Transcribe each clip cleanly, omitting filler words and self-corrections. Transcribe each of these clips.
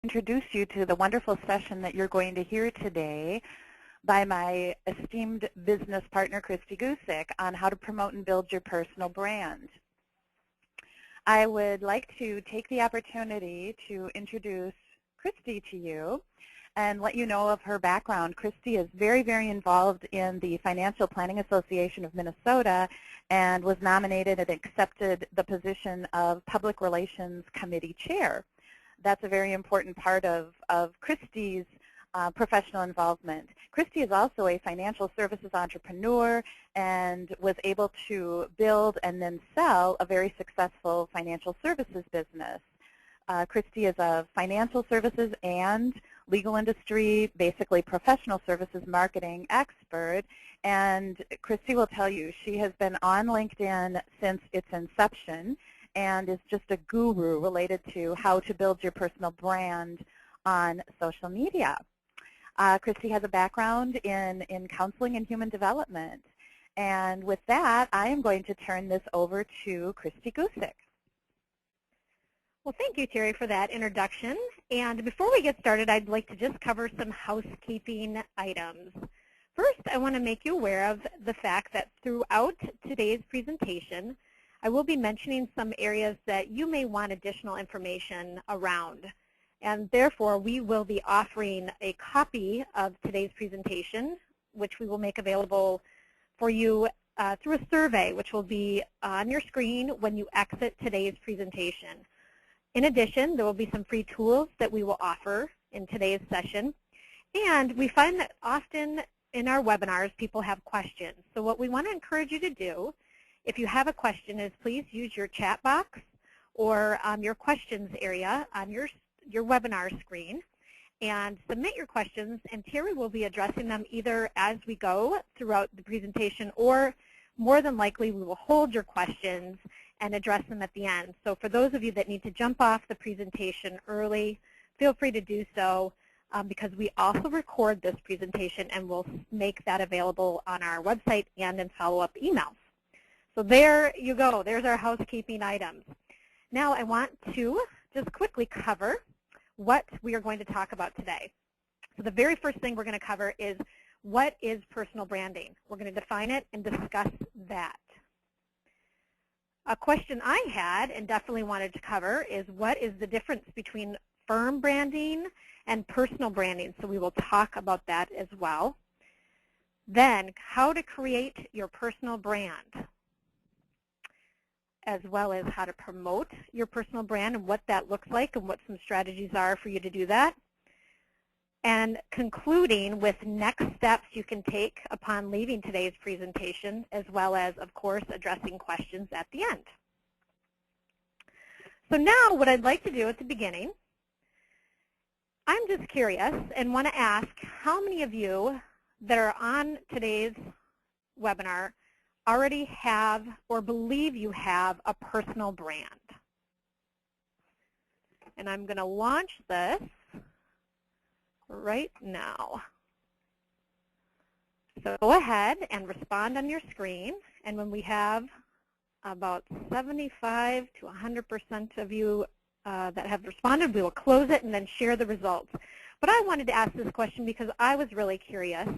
introduce you to the wonderful session that you're going to hear today by my esteemed business partner, Christy Gusick, on how to promote and build your personal brand. I would like to take the opportunity to introduce Christy to you and let you know of her background. Christy is very, very involved in the Financial Planning Association of Minnesota and was nominated and accepted the position of Public Relations Committee Chair. That's a very important part of Christy's professional involvement. Christy is also a financial services entrepreneur and was able to build and then sell a very successful financial services business. Christy is a financial services and legal industry, basically professional services marketing expert, and Christy will tell you she has been on LinkedIn since its inception and is just a guru related to how to build your personal brand on social media. Christy has a background in counseling and human development. And with that, I am going to turn this over to Christy Gusick. Well, thank you, Terry, for that introduction. And before we get started, I'd like to just cover some housekeeping items. First, I want to make you aware of the fact that throughout today's presentation, I will be mentioning some areas that you may want additional information around. And therefore, we will be offering a copy of today's presentation, which we will make available for you through a survey, which will be on your screen when you exit today's presentation. In addition, there will be some free tools that we will offer in today's session. And we find that often in our webinars, people have questions. So what we want to encourage you to do, if you have a question, is please use your chat box or your questions area on your webinar screen and submit your questions, and Terry will be addressing them either as we go throughout the presentation, or more than likely we will hold your questions and address them at the end. So for those of you that need to jump off the presentation early, feel free to do so because we also record this presentation and we'll make that available on our website and in follow-up emails. So there you go. There's our housekeeping items. Now I want to just quickly cover what we are going to talk about today. So the very first thing we're going to cover is what is personal branding. We're going to define it and discuss that. A question I had and definitely wanted to cover is what is the difference between firm branding and personal branding. So we will talk about that as well. Then how to create your personal brand, as well as how to promote your personal brand and what that looks like and what some strategies are for you to do that. And concluding with next steps you can take upon leaving today's presentation, as well as, of course, addressing questions at the end. So now what I'd like to do at the beginning, I'm just curious and want to ask how many of you that are on today's webinar already have or believe you have a personal brand. And I'm going to launch this right now. So go ahead and respond on your screen, and when we have about 75 to 100% of you that have responded, we will close it and then share the results. But I wanted to ask this question because I was really curious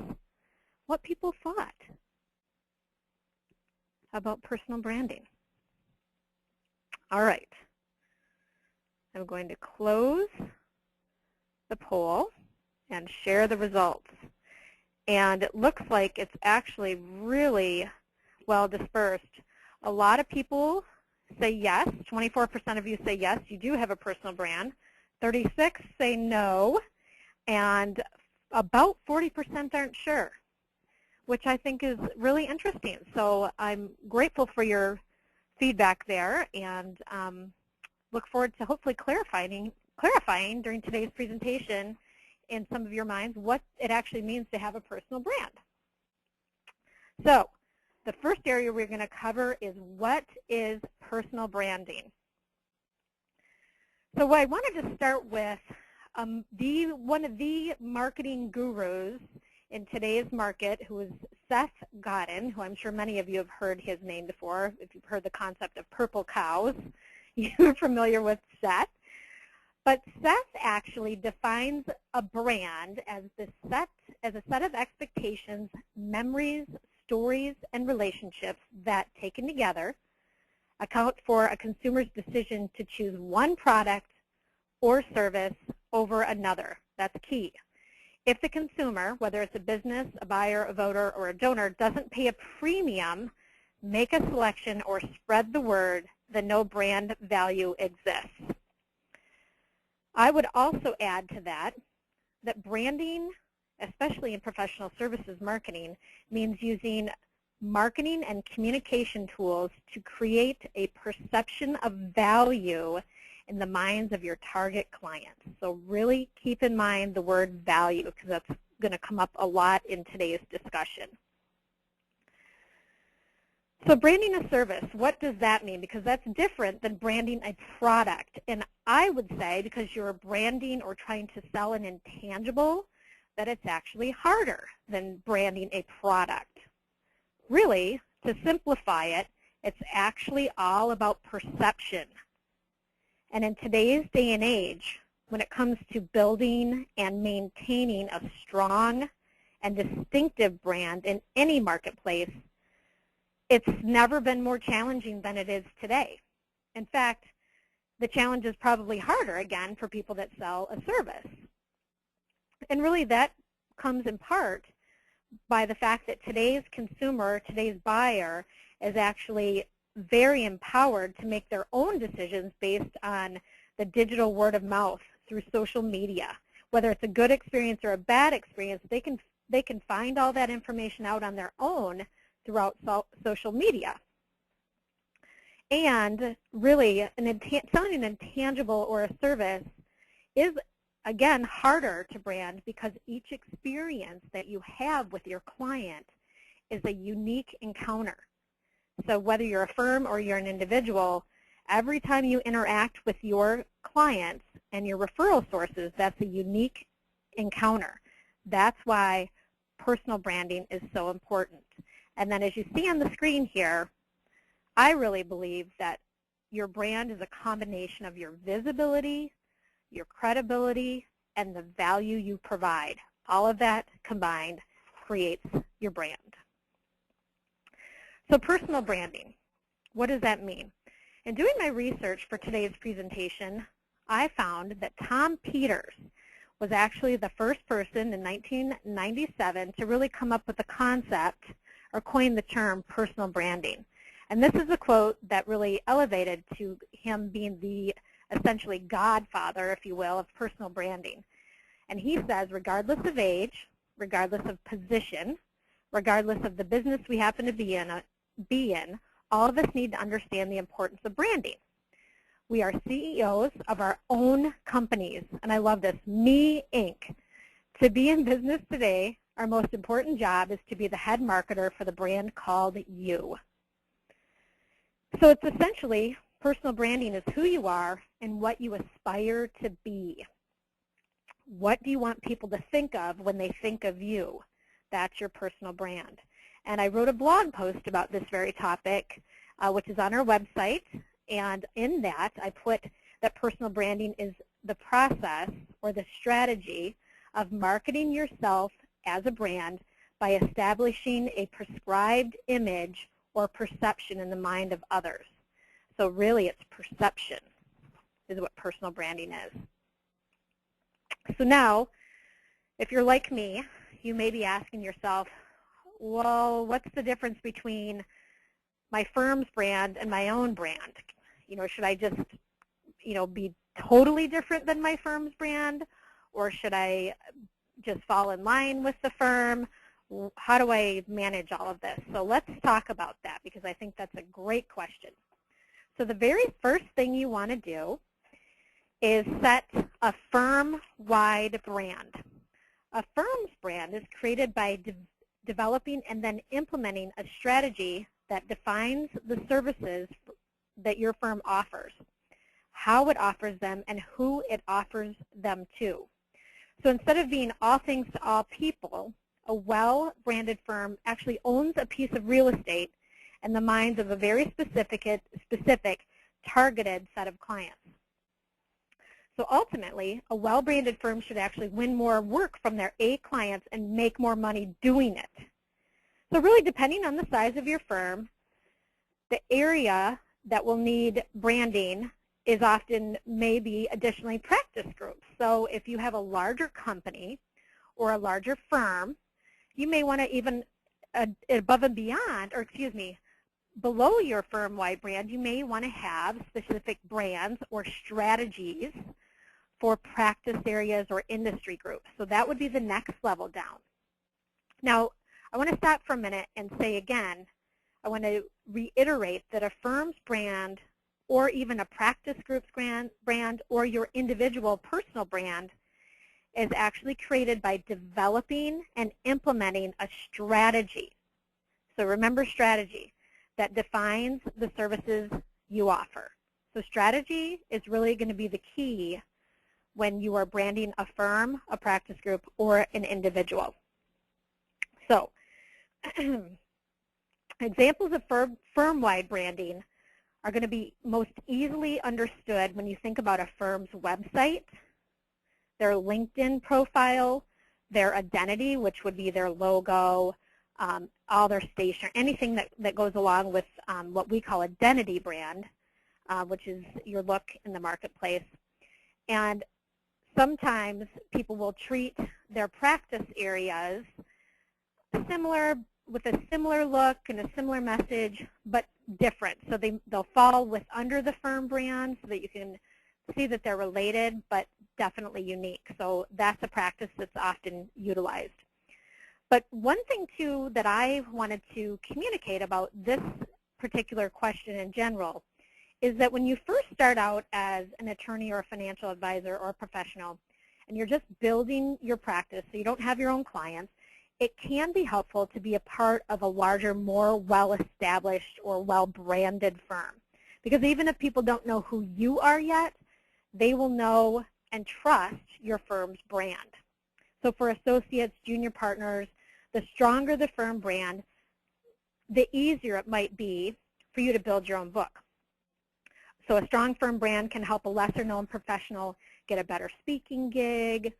what people thought about personal branding. All right. I'm going to close the poll and share the results. And it looks like it's actually really well dispersed. A lot of people say yes. 24% of you say yes, you do have a personal brand. 36 say no. And about 40% aren't sure, which I think is really interesting. So I'm grateful for your feedback there and look forward to hopefully clarifying during today's presentation in some of your minds what it actually means to have a personal brand. So the first area we're going to cover is what is personal branding. So what I wanted to start with, one of the marketing gurus in today's market, who is Seth Godin, who I'm sure many of you have heard his name before. If you've heard the concept of purple cows, you're familiar with Seth. But Seth actually defines a brand as a set of expectations, memories, stories, and relationships that, taken together, account for a consumer's decision to choose one product or service over another. That's key. If the consumer, whether it's a business, a buyer, a voter, or a donor, doesn't pay a premium, make a selection, or spread the word, then no brand value exists. I would also add to that branding, especially in professional services marketing, means using marketing and communication tools to create a perception of value in the minds of your target clients. So really keep in mind the word value, because that's going to come up a lot in today's discussion. So branding a service, what does that mean? Because that's different than branding a product. And I would say, because you're branding or trying to sell an intangible, that it's actually harder than branding a product. Really, to simplify it, it's actually all about perception. And in today's day and age, when it comes to building and maintaining a strong and distinctive brand in any marketplace, it's never been more challenging than it is today. In fact, the challenge is probably harder, again, for people that sell a service. And really that comes in part by the fact that today's consumer, today's buyer, is actually very empowered to make their own decisions based on the digital word of mouth through social media. Whether it's a good experience or a bad experience, they can find all that information out on their own throughout social media. And really, selling an intangible or a service is, again, harder to brand because each experience that you have with your client is a unique encounter. So whether you're a firm or you're an individual, every time you interact with your clients and your referral sources, that's a unique encounter. That's why personal branding is so important. And then as you see on the screen here, I really believe that your brand is a combination of your visibility, your credibility, and the value you provide. All of that combined creates your brand. So personal branding, what does that mean? In doing my research for today's presentation, I found that Tom Peters was actually the first person in 1997 to really come up with the concept or coin the term personal branding. And this is a quote that really elevated to him being the essentially godfather, if you will, of personal branding. And he says, regardless of age, regardless of position, regardless of the business we happen to be in, all of us need to understand the importance of branding. We are CEOs of our own companies, and I love this, Me Inc. To be in business today, our most important job is to be the head marketer for the brand called you. So it's essentially, personal branding is who you are and what you aspire to be. What do you want people to think of when they think of you? That's your personal brand. And I wrote a blog post about this very topic, which is on our website. And in that, I put that personal branding is the process or the strategy of marketing yourself as a brand by establishing a prescribed image or perception in the mind of others. So really, it's perception is what personal branding is. So now, if you're like me, you may be asking yourself, well, what's the difference between my firm's brand and my own brand? You know, should I just, be totally different than my firm's brand? Or should I just fall in line with the firm? How do I manage all of this? So let's talk about that, because I think that's a great question. So the very first thing you want to do is set a firm-wide brand. A firm's brand is created by developing and then implementing a strategy that defines the services that your firm offers, how it offers them, and who it offers them to. So instead of being all things to all people, a well-branded firm actually owns a piece of real estate in the minds of a very specific targeted set of clients. So ultimately, a well-branded firm should actually win more work from their A clients and make more money doing it. So really, depending on the size of your firm, the area that will need branding is often maybe additionally practice groups. So if you have a larger company or a larger firm, you may want to even above and beyond, or excuse me, below your firm-wide brand, you may want to have specific brands or strategies for practice areas or industry groups. So that would be the next level down. Now, I want to stop for a minute and say again, I want to reiterate that a firm's brand or even a practice group's brand or your individual personal brand is actually created by developing and implementing a strategy. So remember strategy that defines the services you offer. So strategy is really going to be the key when you are branding a firm, a practice group, or an individual. So examples of firm-wide branding are going to be most easily understood when you think about a firm's website, their LinkedIn profile, their identity, which would be their logo, all their station, anything that goes along with what we call identity brand, which is your look in the marketplace. And sometimes people will treat their practice areas similar, with a similar look and a similar message, but different. So they'll fall under the firm brand so that you can see that they're related, but definitely unique. So that's a practice that's often utilized. But one thing, too, that I wanted to communicate about this particular question in general is that when you first start out as an attorney or a financial advisor or a professional, and you're just building your practice, so you don't have your own clients, it can be helpful to be a part of a larger, more well-established or well-branded firm. Because even if people don't know who you are yet, they will know and trust your firm's brand. So for associates, junior partners, the stronger the firm brand, the easier it might be for you to build your own book. So a strong firm brand can help a lesser-known professional get a better speaking gig,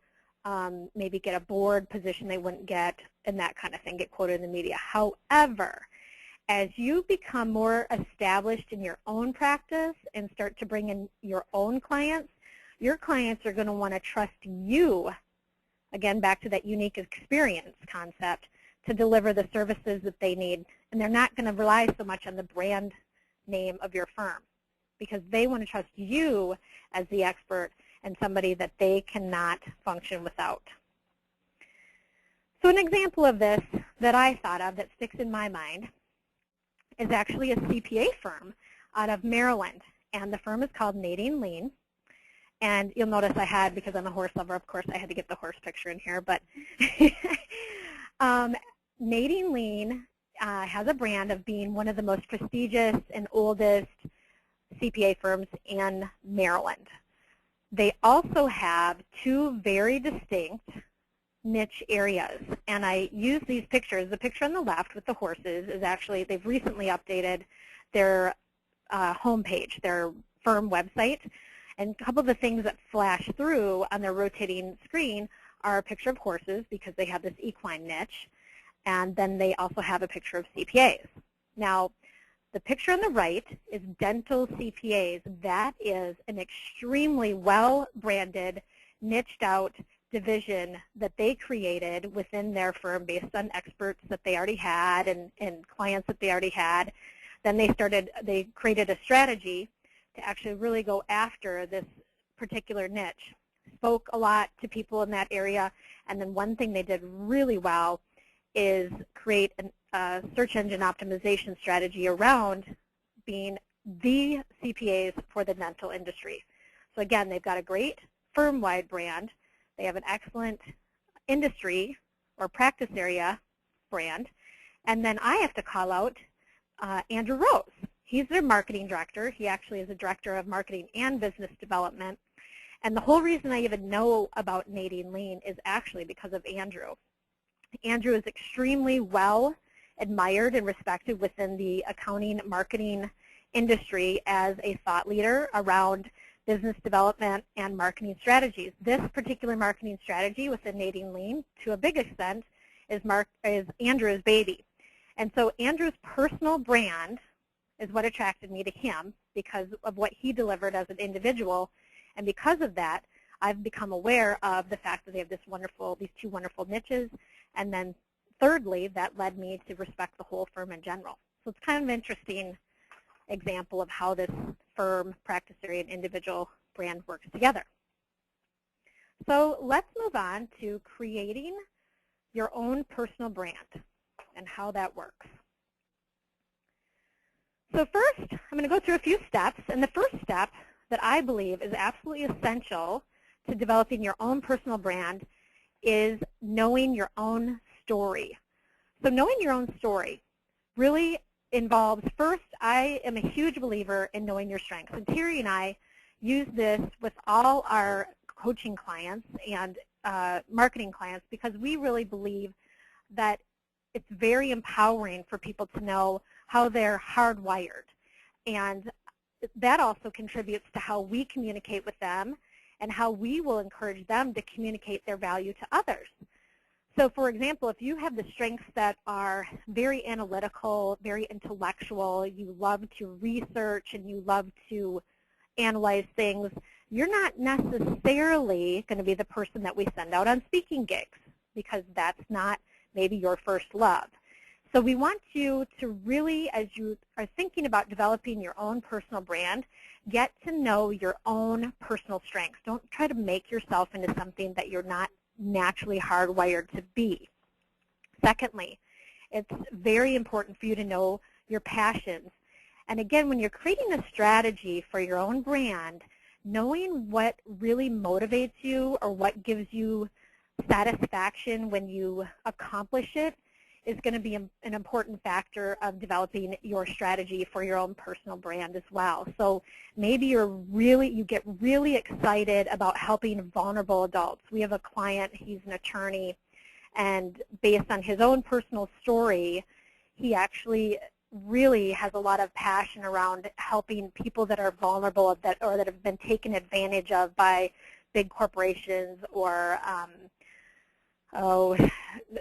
maybe get a board position they wouldn't get, and that kind of thing, get quoted in the media. However, as you become more established in your own practice and start to bring in your own clients, your clients are going to want to trust you, again, back to that unique experience concept, to deliver the services that they need. And they're not going to rely so much on the brand name of your firm because they want to trust you as the expert and somebody that they cannot function without. So an example of this that I thought of that sticks in my mind is actually a CPA firm out of Maryland. And the firm is called Nadine Lean. And you'll notice I had, because I'm a horse lover, of course, I had to get the horse picture in here. But Nadine Lean has a brand of being one of the most prestigious and oldest CPA firms in Maryland. They also have two very distinct niche areas. And I use these pictures. The picture on the left with the horses is actually, they've recently updated their homepage, their firm website. And a couple of the things that flash through on their rotating screen are a picture of horses because they have this equine niche. And then they also have a picture of CPAs. Now, the picture on the right is dental CPAs. That is an extremely well-branded, niched-out division that they created within their firm based on experts that they already had and clients that they already had. Then they created a strategy to actually really go after this particular niche. Spoke a lot to people in that area, and then one thing they did really well is create a search engine optimization strategy around being the CPAs for the dental industry. So again, they've got a great firm-wide brand. They have an excellent industry or practice area brand. And then I have to call out Andrew Rose. He's their marketing director. He actually is a director of marketing and business development. And the whole reason I even know about Nadine Lean is actually because of Andrew. Andrew is extremely well admired and respected within the accounting marketing industry as a thought leader around business development, and marketing strategies. This particular marketing strategy within Nadine Lean, to a big extent, is Andrew's baby. And so Andrew's personal brand is what attracted me to him because of what he delivered as an individual. And because of that, I've become aware of the fact that they have these two wonderful niches. And then thirdly, that led me to respect the whole firm in general. So it's kind of an interesting example of how this firm, practice area, and individual brand works together. So let's move on to creating your own personal brand and how that works. So first, I'm going to go through a few steps, and the first step that I believe is absolutely essential to developing your own personal brand is knowing your own story. So knowing your own story really involves, first, I am a huge believer in knowing your strengths. And Terry and I use this with all our coaching clients and marketing clients because we really believe that it's very empowering for people to know how they're hardwired. And that also contributes to how we communicate with them and how we will encourage them to communicate their value to others. So for example, if you have the strengths that are very analytical, very intellectual, you love to research and you love to analyze things, you're not necessarily going to be the person that we send out on speaking gigs because that's not maybe your first love. So we want you to really, as you are thinking about developing your own personal brand, get to know your own personal strengths. Don't try to make yourself into something that you're not naturally hardwired to be. Secondly, it's very important for you to know your passions. And again, when you're creating a strategy for your own brand, knowing what really motivates you or what gives you satisfaction when you accomplish it is going to be an important factor of developing your strategy for your own personal brand as well. So maybe you get really excited about helping vulnerable adults. We have a client, he's an attorney, and based on his own personal story, he actually really has a lot of passion around helping people that are vulnerable or that have been taken advantage of by big corporations or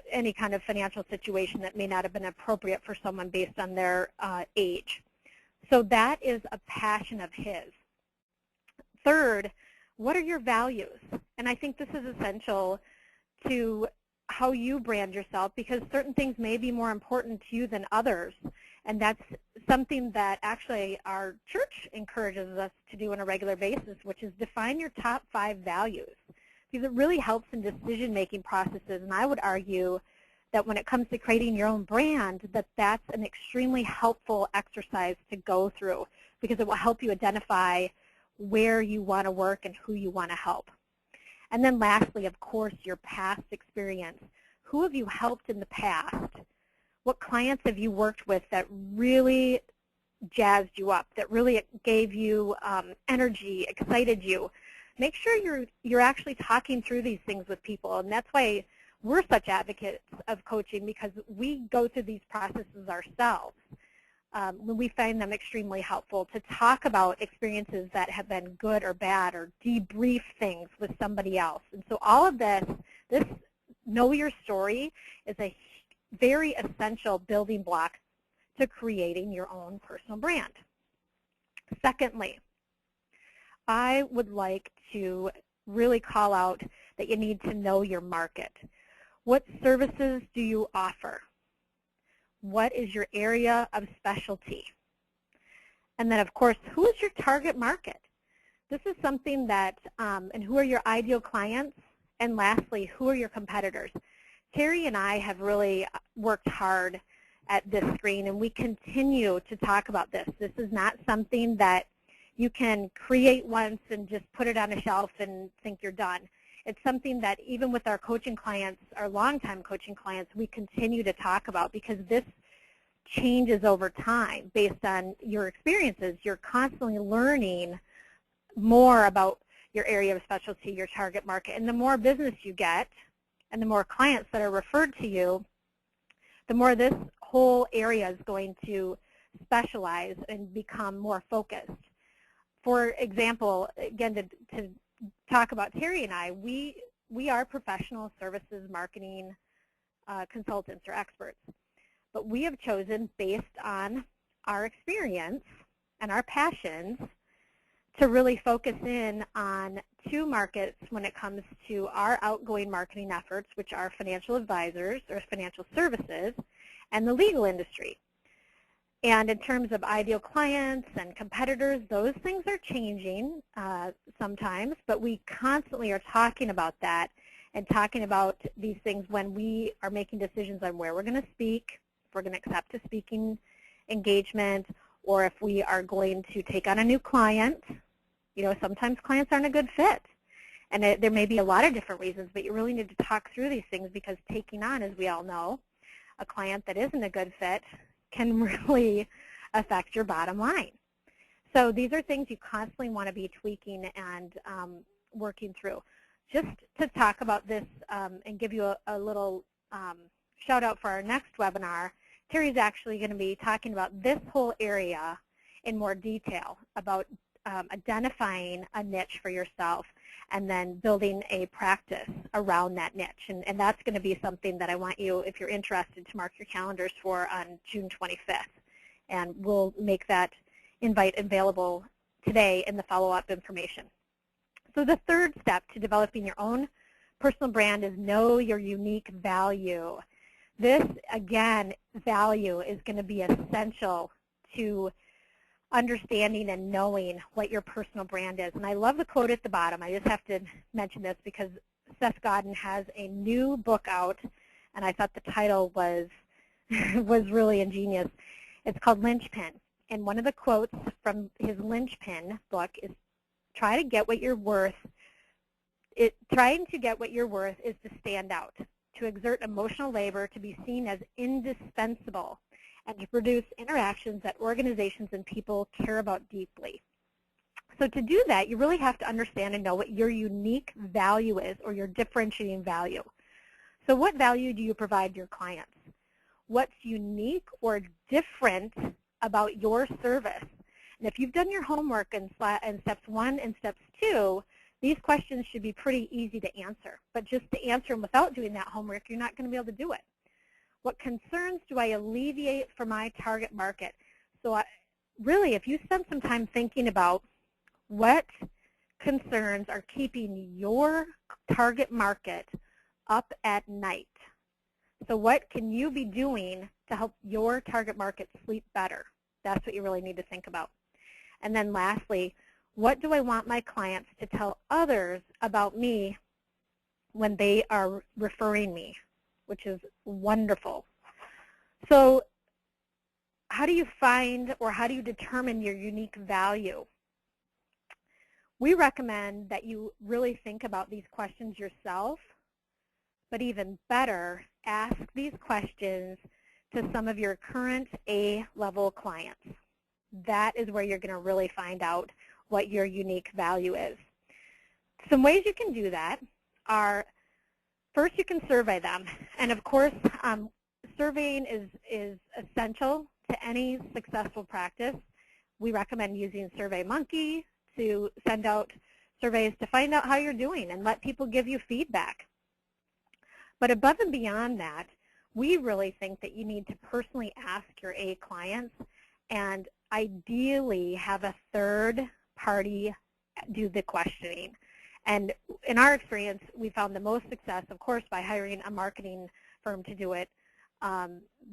any kind of financial situation that may not have been appropriate for someone based on their age. So that is a passion of his. Third, what are your values? And I think this is essential to how you brand yourself because certain things may be more important to you than others. And that's something that actually our church encourages us to do on a regular basis, which is define your top 5 values. Because it really helps in decision-making processes. And I would argue that when it comes to creating your own brand, that's an extremely helpful exercise to go through because it will help you identify where you want to work and who you want to help. And then lastly, of course, your past experience. Who have you helped in the past? What clients have you worked with that really jazzed you up, that really gave you energy, excited you? Make sure you're actually talking through these things with people, and that's why we're such advocates of coaching because we go through these processes ourselves. We find them extremely helpful to talk about experiences that have been good or bad or debrief things with somebody else. And so all of this know your story is a very essential building block to creating your own personal brand. Secondly, I would like to really call out that you need to know your market. What services do you offer? What is your area of specialty? And then, of course, who is your target market? This is something that, and who are your ideal clients? And lastly, who are your competitors? Terry and I have really worked hard at this screen, and we continue to talk about this. This is not something that you can create once and just put it on a shelf and think you're done. It's something that even with our coaching clients, our longtime coaching clients, we continue to talk about because this changes over time based on your experiences. You're constantly learning more about your area of specialty, your target market. And the more business you get and the more clients that are referred to you, the more this whole area is going to specialize and become more focused. For example, again, to talk about Terry and I, we are professional services marketing consultants or experts. But we have chosen, based on our experience and our passions, to really focus in on two markets when it comes to our outgoing marketing efforts, which are financial advisors or financial services, and the legal industry. And in terms of ideal clients and competitors, those things are changing sometimes, but we constantly are talking about that and talking about these things when we are making decisions on where we're going to speak, if we're going to accept a speaking engagement, or if we are going to take on a new client. You know, sometimes clients aren't a good fit. And there may be a lot of different reasons, but you really need to talk through these things, because taking on, as we all know, a client that isn't a good fit can really affect your bottom line. So these are things you constantly want to be tweaking and working through. Just to talk about this and give you a little shout out for our next webinar, Terry's actually going to be talking about this whole area in more detail, about identifying a niche for yourself and then building a practice around that niche. And that's going to be something that I want you, if you're interested, to mark your calendars for on June 25th. And we'll make that invite available today in the follow-up information. So the third step to developing your own personal brand is know your unique value. This, again, value is going to be essential to understanding and knowing what your personal brand is. And I love the quote at the bottom. I just have to mention this because Seth Godin has a new book out, and I thought the title was was really ingenious. It's called Linchpin. And one of the quotes from his Linchpin book is, trying to get what you're worth is to stand out, to exert emotional labor, to be seen as indispensable, and to produce interactions that organizations and people care about deeply. So to do that, you really have to understand and know what your unique value is, or your differentiating value. So what value do you provide your clients? What's unique or different about your service? And if you've done your homework in steps 1 and steps 2, these questions should be pretty easy to answer. But just to answer them without doing that homework, you're not going to be able to do it. What concerns do I alleviate for my target market? So really, if you spend some time thinking about what concerns are keeping your target market up at night, so what can you be doing to help your target market sleep better? That's what you really need to think about. And then lastly, what do I want my clients to tell others about me when they are referring me, which is wonderful. So how do you find, or how do you determine your unique value? We recommend that you really think about these questions yourself, but even better, ask these questions to some of your current A-level clients. That is where you're going to really find out what your unique value is. Some ways you can do that are, first, you can survey them. And of course, surveying is essential to any successful practice. We recommend using SurveyMonkey to send out surveys to find out how you're doing and let people give you feedback. But above and beyond that, we really think that you need to personally ask your A clients and ideally have a third party do the questioning. And in our experience, we found the most success, of course, by hiring a marketing firm to do it,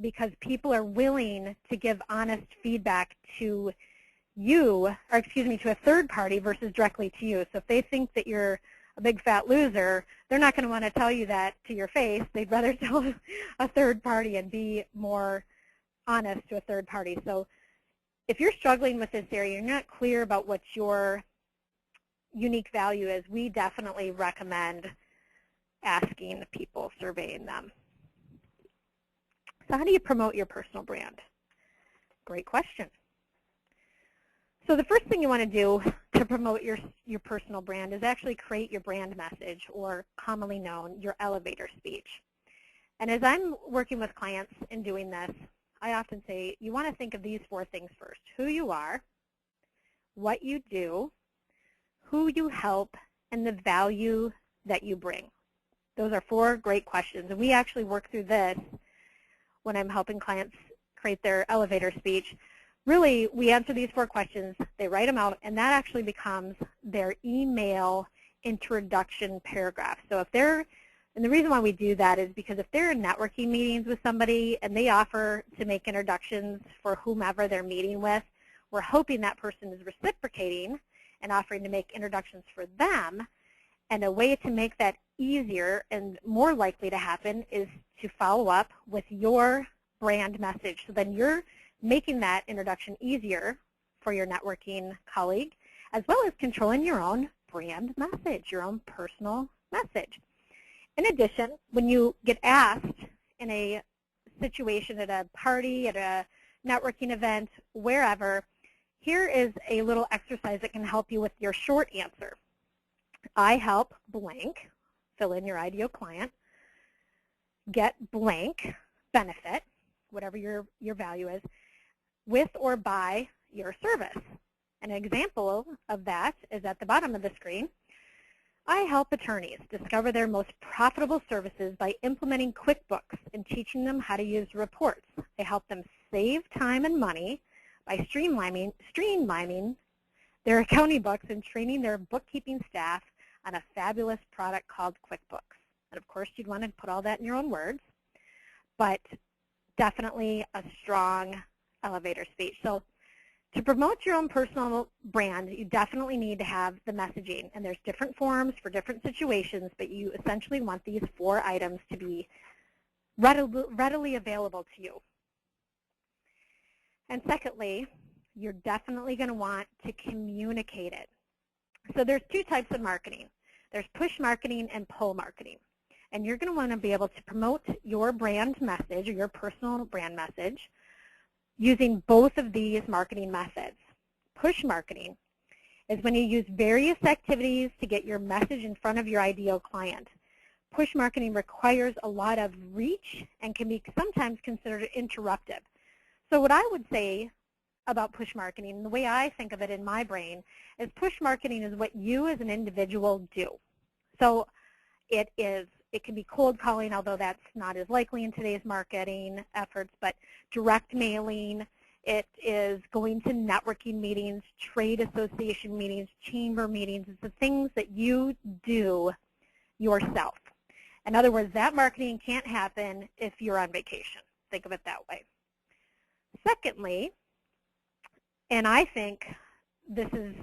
because people are willing to give honest feedback to you, or excuse me, to a third party versus directly to you. So if they think that you're a big fat loser, they're not going to want to tell you that to your face. They'd rather tell a third party and be more honest to a third party. So if you're struggling with this area, you're not clear about what your unique value is, we definitely recommend asking the people, surveying them. So how do you promote your personal brand? Great question. So the first thing you want to do to promote your personal brand is actually create your brand message, or commonly known, your elevator speech. And as I'm working with clients in doing this, I often say you want to think of these 4 things first: who you are, what you do, who you help, and the value that you bring. Those are 4 great questions, and we actually work through this when I'm helping clients create their elevator speech. Really, we answer these 4 questions, they write them out, and that actually becomes their email introduction paragraph. So if they're, and the reason why we do that is because if they're in networking meetings with somebody and they offer to make introductions for whomever they're meeting with, we're hoping that person is reciprocating and offering to make introductions for them. And a way to make that easier and more likely to happen is to follow up with your brand message. So then you're making that introduction easier for your networking colleague, as well as controlling your own brand message, your own personal message. In addition, when you get asked in a situation at a party, at a networking event, wherever, here is a little exercise that can help you with your short answer. I help blank, fill in your ideal client, get blank benefit, whatever your value is, with or by your service. An example of that is at the bottom of the screen. I help attorneys discover their most profitable services by implementing QuickBooks and teaching them how to use reports. I help them save time and money by streamlining their accounting books and training their bookkeeping staff on a fabulous product called QuickBooks. And of course, you'd want to put all that in your own words, but definitely a strong elevator speech. So to promote your own personal brand, you definitely need to have the messaging. And there's different forms for different situations, but you essentially want these 4 items to be readily available to you. And secondly, you're definitely going to want to communicate it. So there's 2 types of marketing. There's push marketing and pull marketing. And you're going to want to be able to promote your brand message or your personal brand message using both of these marketing methods. Push marketing is when you use various activities to get your message in front of your ideal client. Push marketing requires a lot of reach and can be sometimes considered interruptive. So what I would say about push marketing, the way I think of it in my brain, is push marketing is what you as an individual do. So it can be cold calling, although that's not as likely in today's marketing efforts, but direct mailing. It is going to networking meetings, trade association meetings, chamber meetings. It's the things that you do yourself. In other words, that marketing can't happen if you're on vacation. Think of it that way. Secondly, and I think this is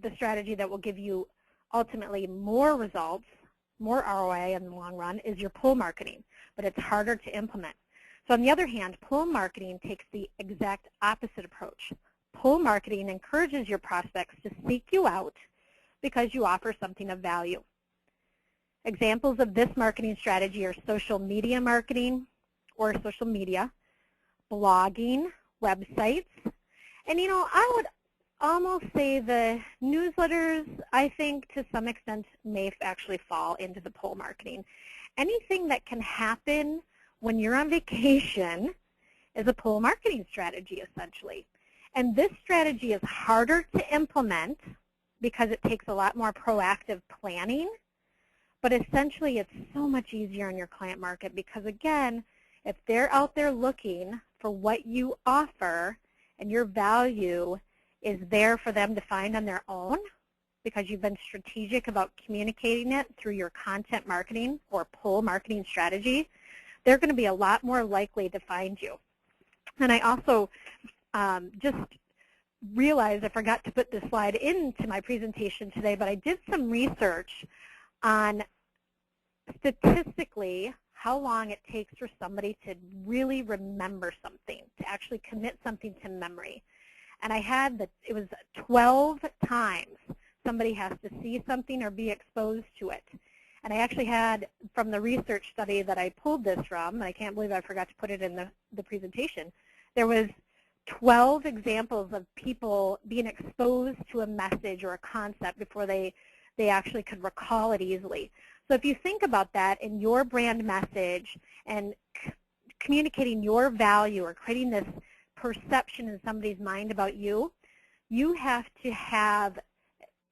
the strategy that will give you ultimately more results, more ROI in the long run, is your pull marketing, but it's harder to implement. So on the other hand, pull marketing takes the exact opposite approach. Pull marketing encourages your prospects to seek you out because you offer something of value. Examples of this marketing strategy are social media marketing or social media, blogging, websites, and I would almost say the newsletters, I think to some extent may actually fall into the pull marketing. Anything that can happen when you're on vacation is a pull marketing strategy essentially. And this strategy is harder to implement because it takes a lot more proactive planning, but essentially it's so much easier in your client market because again, if they're out there looking for what you offer and your value is there for them to find on their own because you've been strategic about communicating it through your content marketing or pull marketing strategy, they're going to be a lot more likely to find you. And I also just realized I forgot to put this slide into my presentation today, but I did some research on statistically how long it takes for somebody to really remember something, to actually commit something to memory. And I had that it was 12 times somebody has to see something or be exposed to it. And I actually had, from the research study that I pulled this from, and I can't believe I forgot to put it in the presentation, there was 12 examples of people being exposed to a message or a concept before they actually could recall it easily. So if you think about that in your brand message and communicating your value or creating this perception in somebody's mind about you, you have to have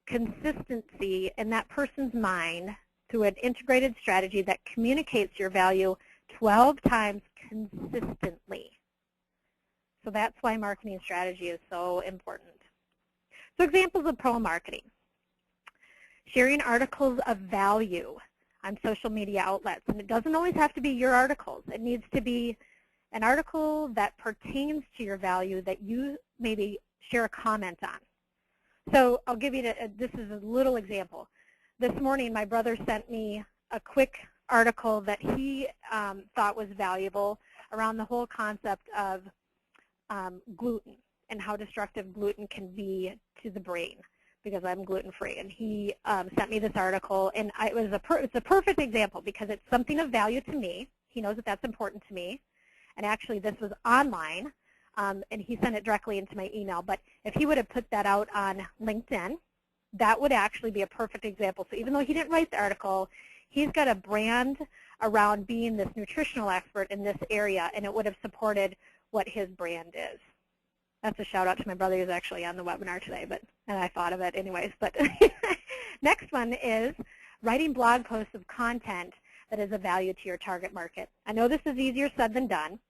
consistency in that person's mind through an integrated strategy that communicates your value 12 times consistently. So that's why marketing strategy is so important. So examples of pro marketing. Sharing articles of value on social media outlets. And it doesn't always have to be your articles. It needs to be an article that pertains to your value that you maybe share a comment on. So I'll give you, this is a little example. This morning my brother sent me a quick article that he thought was valuable around the whole concept of gluten and how destructive gluten can be to the brain, because I'm gluten-free. And he sent me this article, and it's a perfect example because it's something of value to me. He knows that that's important to me. And actually this was online, and he sent it directly into my email. But if he would have put that out on LinkedIn, that would actually be a perfect example. So even though he didn't write the article, he's got a brand around being this nutritional expert in this area, and it would have supported what his brand is. That's a shout out to my brother who's actually on the webinar today, and I thought of it anyways. But next one is writing blog posts of content that is of value to your target market. I know this is easier said than done.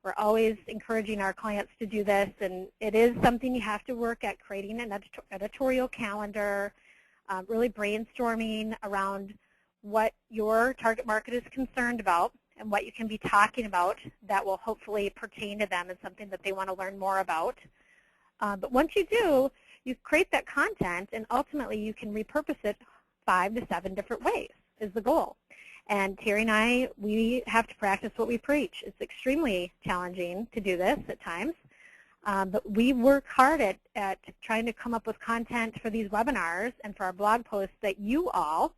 We're always encouraging our clients to do this, and it is something you have to work at, creating an editorial calendar, really brainstorming around what your target market is concerned about and what you can be talking about that will hopefully pertain to them and something that they want to learn more about. But once you do, you create that content, and ultimately you can repurpose it 5 to 7 different ways is the goal. And Terry and I, we have to practice what we preach. It's extremely challenging to do this at times, but we work hard at trying to come up with content for these webinars and for our blog posts that you all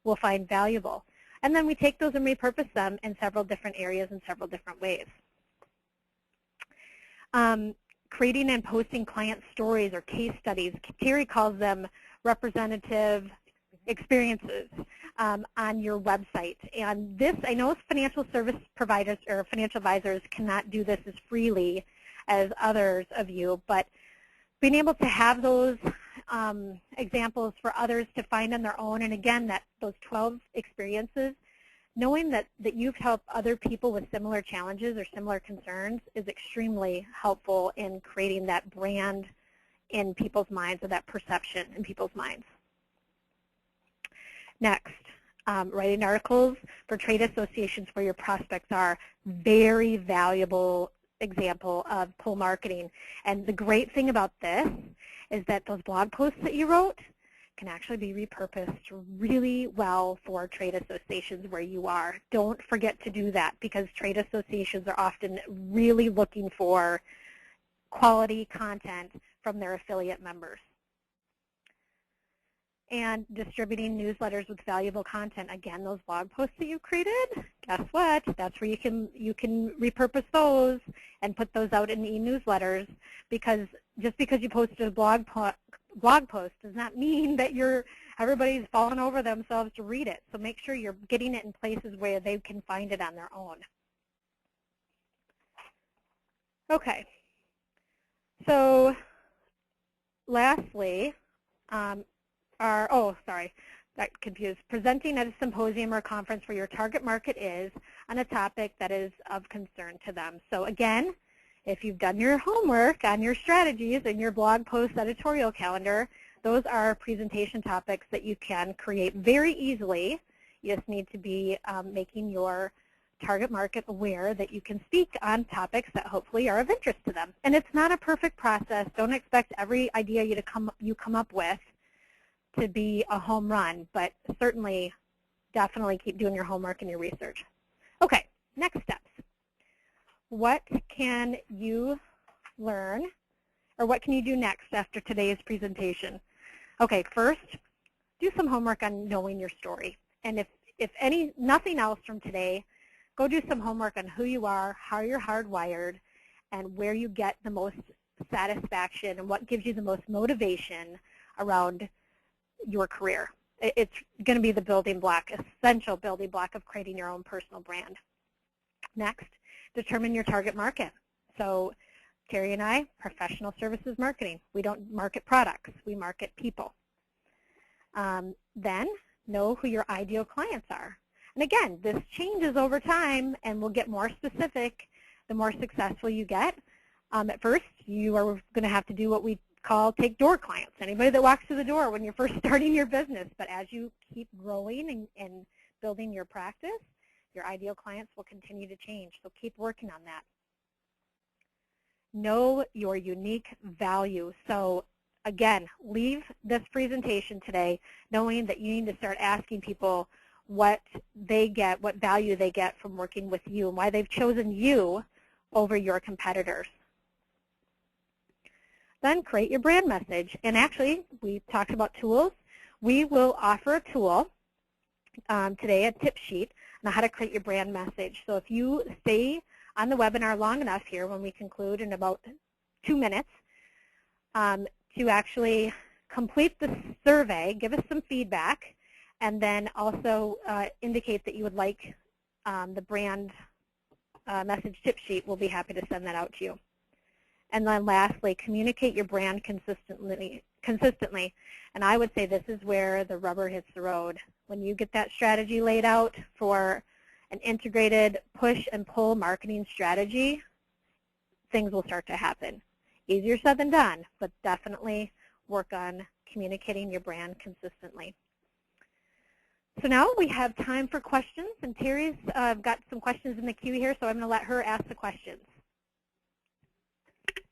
will find valuable. And then we take those and repurpose them in several different areas in several different ways. Creating and posting client stories or case studies. Terry calls them representative experiences on your website. And this, I know financial service providers or financial advisors cannot do this as freely as others of you, but being able to have those examples for others to find on their own, and again, those 12 experiences, knowing that you've helped other people with similar challenges or similar concerns is extremely helpful in creating that brand in people's minds, or that perception in people's minds. Next, writing articles for trade associations where your prospects are. Very valuable example of pull marketing. And the great thing about this is that those blog posts that you wrote can actually be repurposed really well for trade associations where you are. Don't forget to do that, because trade associations are often really looking for quality content from their affiliate members. And distributing newsletters with valuable content. Again, those blog posts that you created, guess what? That's where you can repurpose those and put those out in e-newsletters, because just because you posted a blog post does not mean that everybody's falling over themselves to read it. So make sure you're getting it in places where they can find it on their own. Okay. So lastly, got confused. Presenting at a symposium or conference where your target market is on a topic that is of concern to them. So again, if you've done your homework on your strategies and your blog post editorial calendar, those are presentation topics that you can create very easily. You just need to be making your target market aware that you can speak on topics that hopefully are of interest to them. And it's not a perfect process. Don't expect every idea you come up with to be a home run, but certainly, definitely keep doing your homework and your research. Okay, next steps. What can you learn, or what can you do next after today's presentation? Okay, first, do some homework on knowing your story. And if nothing else from today, go do some homework on who you are, how you're hardwired, and where you get the most satisfaction and what gives you the most motivation around your career. It's going to be the building block, essential building block of creating your own personal brand. Next, determine your target market. So Terry and I, professional services marketing. We don't market products, we market people. Then know who your ideal clients are. And again, this changes over time and will get more specific the more successful you get. At first, you are going to have to do what we call take door clients, anybody that walks through the door when you're first starting your business. But as you keep growing and building your practice, your ideal clients will continue to change. So keep working on that. Know your unique value. So again, leave this presentation today knowing that you need to start asking people what they get, what value they get from working with you, and why they've chosen you over your competitors. Then create your brand message. And actually, we talked about tools. We will offer a tool today, a tip sheet, on how to create your brand message. So if you stay on the webinar long enough here when we conclude in about 2 minutes to actually complete the survey, give us some feedback, and then also indicate that you would like the brand message tip sheet, we'll be happy to send that out to you. And then lastly, communicate your brand consistently. And I would say this is where the rubber hits the road. When you get that strategy laid out for an integrated push and pull marketing strategy, things will start to happen. Easier said than done, but definitely work on communicating your brand consistently. So now we have time for questions, and Terry's got some questions in the queue here, so I'm going to let her ask the questions.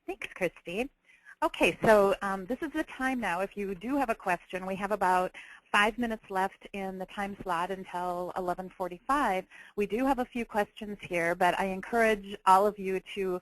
Thanks, Christy. Okay, so this is the time now. If you do have a question, we have about 5 minutes left in the time slot until 11:45. We do have a few questions here, but I encourage all of you to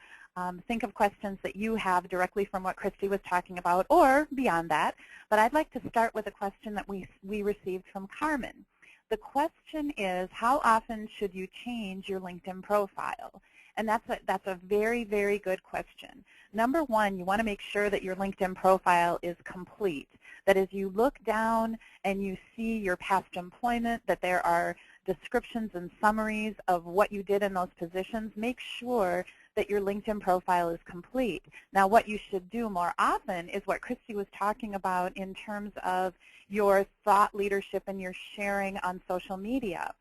think of questions that you have directly from what Christy was talking about or beyond that. But I'd like to start with a question that we received from Carmen. The question is, how often should you change your LinkedIn profile? And that's a very, very good question. Number one, you want to make sure that your LinkedIn profile is complete. That is, you look down and you see your past employment, that there are descriptions and summaries of what you did in those positions. Make sure that your LinkedIn profile is complete. Now, what you should do more often is what Christy was talking about in terms of your thought leadership and your sharing on social media.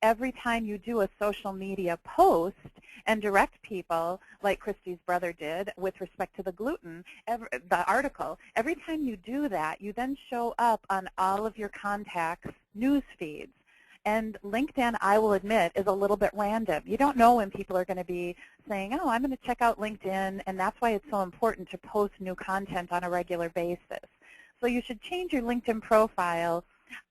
Every time you do a social media post and direct people, like Christy's brother did with respect to the gluten, the article, every time you do that, you then show up on all of your contacts' news feeds. And LinkedIn, I will admit, is a little bit random. You don't know when people are going to be saying, oh, I'm going to check out LinkedIn, and that's why it's so important to post new content on a regular basis. So you should change your LinkedIn profile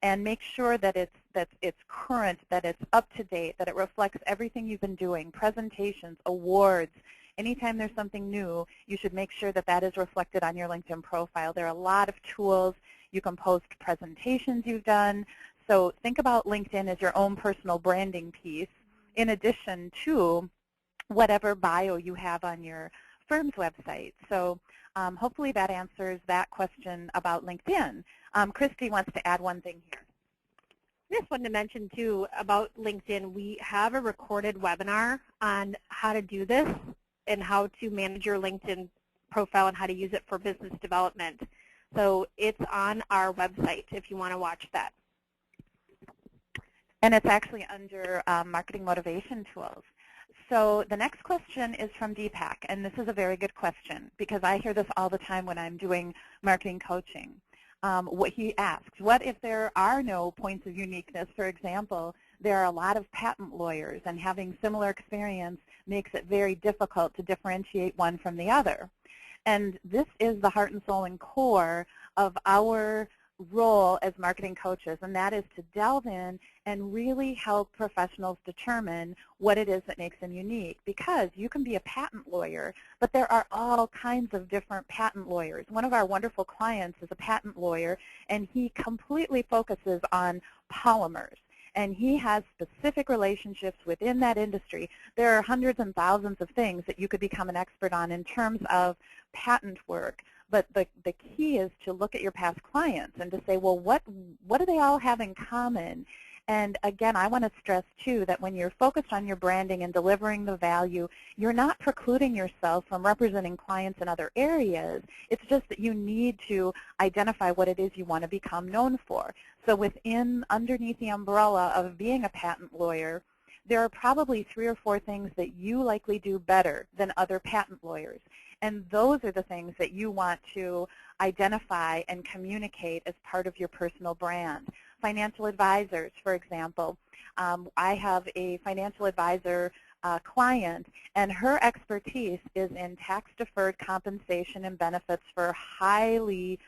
and make sure that it's current, that it's up to date, that it reflects everything you've been doing, presentations, awards. Anytime there's something new, you should make sure that that is reflected on your LinkedIn profile. There are a lot of tools. You can post presentations you've done. So think about LinkedIn as your own personal branding piece in addition to whatever bio you have on your firm's website. So hopefully that answers that question about LinkedIn. Christy wants to add one thing here. I just wanted to mention, too, about LinkedIn. We have a recorded webinar on how to do this and how to manage your LinkedIn profile and how to use it for business development. So it's on our website if you want to watch that. And it's actually under Marketing Motivation Tools. So the next question is from Deepak, and this is a very good question because I hear this all the time when I'm doing marketing coaching. What he asks, what if there are no points of uniqueness? For example, there are a lot of patent lawyers, and having similar experience makes it very difficult to differentiate one from the other. And this is the heart and soul and core of our role as marketing coaches, and that is to delve in and really help professionals determine what it is that makes them unique, because you can be a patent lawyer, but there are all kinds of different patent lawyers. One of our wonderful clients is a patent lawyer, and he completely focuses on polymers, and he has specific relationships within that industry. There are hundreds and thousands of things that you could become an expert on in terms of patent work. But the key is to look at your past clients and to say, well, what do they all have in common? And again, I want to stress too that when you're focused on your branding and delivering the value, you're not precluding yourself from representing clients in other areas. It's just that you need to identify what it is you want to become known for. So underneath the umbrella of being a patent lawyer, there are probably 3 or 4 things that you likely do better than other patent lawyers. And those are the things that you want to identify and communicate as part of your personal brand. Financial advisors, for example. I have a financial advisor client, and her expertise is in tax-deferred compensation and benefits for highly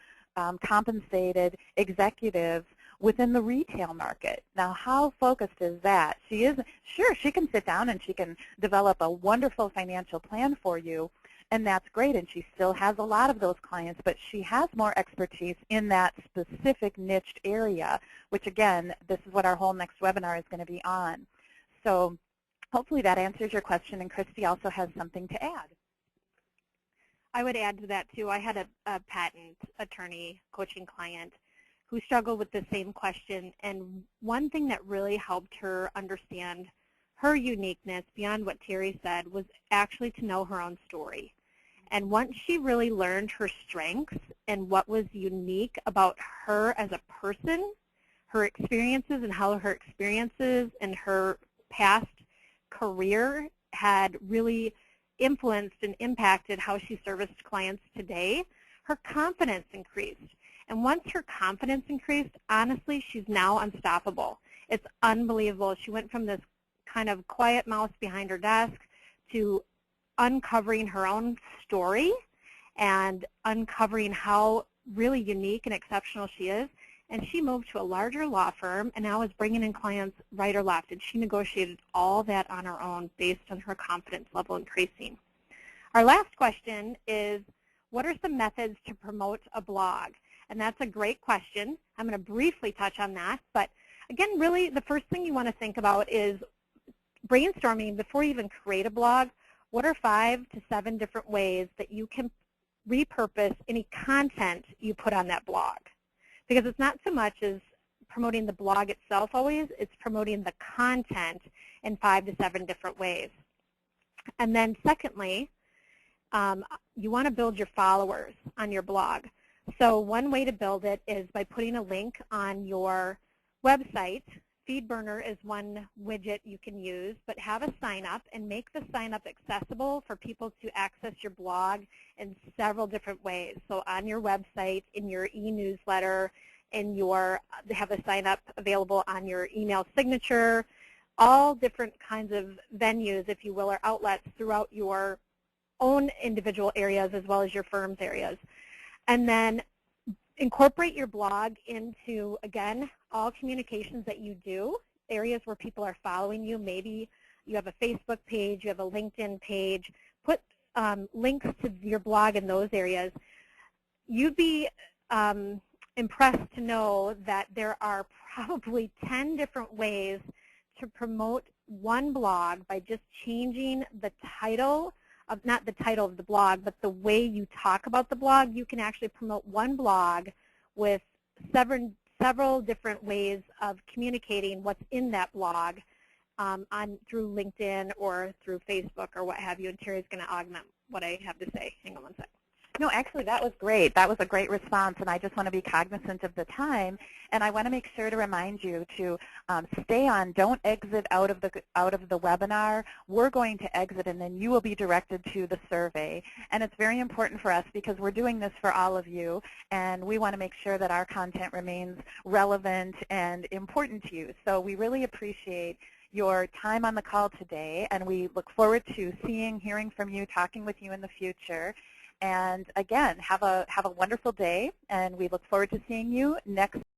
compensated executives within the retail market. Now, how focused is that? Sure, she can sit down and she can develop a wonderful financial plan for you, and that's great, and she still has a lot of those clients, but she has more expertise in that specific niched area, which again, this is what our whole next webinar is going to be on. So hopefully that answers your question, and Christy also has something to add. I would add to that too. I had a patent attorney coaching client who struggled with the same question, and one thing that really helped her understand her uniqueness beyond what Terry said was actually to know her own story. And once she really learned her strengths and what was unique about her as a person, her experiences and how her experiences and her past career had really influenced and impacted how she serviced clients today, her confidence increased. And once her confidence increased, honestly, she's now unstoppable. It's unbelievable. She went from this kind of quiet mouse behind her desk to uncovering her own story and uncovering how really unique and exceptional she is. And she moved to a larger law firm and now is bringing in clients right or left. And she negotiated all that on her own based on her confidence level increasing. Our last question is, what are some methods to promote a blog? And that's a great question. I'm going to briefly touch on that. But again, really, the first thing you want to think about is brainstorming before you even create a blog. What are 5 to 7 different ways that you can repurpose any content you put on that blog? Because it's not so much as promoting the blog itself always, it's promoting the content in 5 to 7 different ways. And then secondly, you want to build your followers on your blog. So one way to build it is by putting a link on your website. FeedBurner is one widget you can use, but have a sign up and make the sign up accessible for people to access your blog in several different ways. So on your website, in your e-newsletter, have a sign up available on your email signature, all different kinds of venues, if you will, or outlets throughout your own individual areas as well as your firm's areas. And then incorporate your blog into, again, all communications that you do, areas where people are following you. Maybe you have a Facebook page, you have a LinkedIn page. Put links to your blog in those areas. You'd be impressed to know that there are probably 10 different ways to promote one blog by just changing the title of, not the title of the blog, but the way you talk about the blog. You can actually promote one blog with several different ways of communicating what's in that blog through LinkedIn or through Facebook or what have you. And Terry's going to augment what I have to say. Hang on one sec. No, actually, that was great. That was a great response, and I just want to be cognizant of the time, and I want to make sure to remind you to stay on. Don't exit out of the webinar. We're going to exit, and then you will be directed to the survey. And it's very important for us because we're doing this for all of you, and we want to make sure that our content remains relevant and important to you. So we really appreciate your time on the call today, and we look forward to seeing, hearing from you, talking with you in the future. And again, have a wonderful day, and we look forward to seeing you next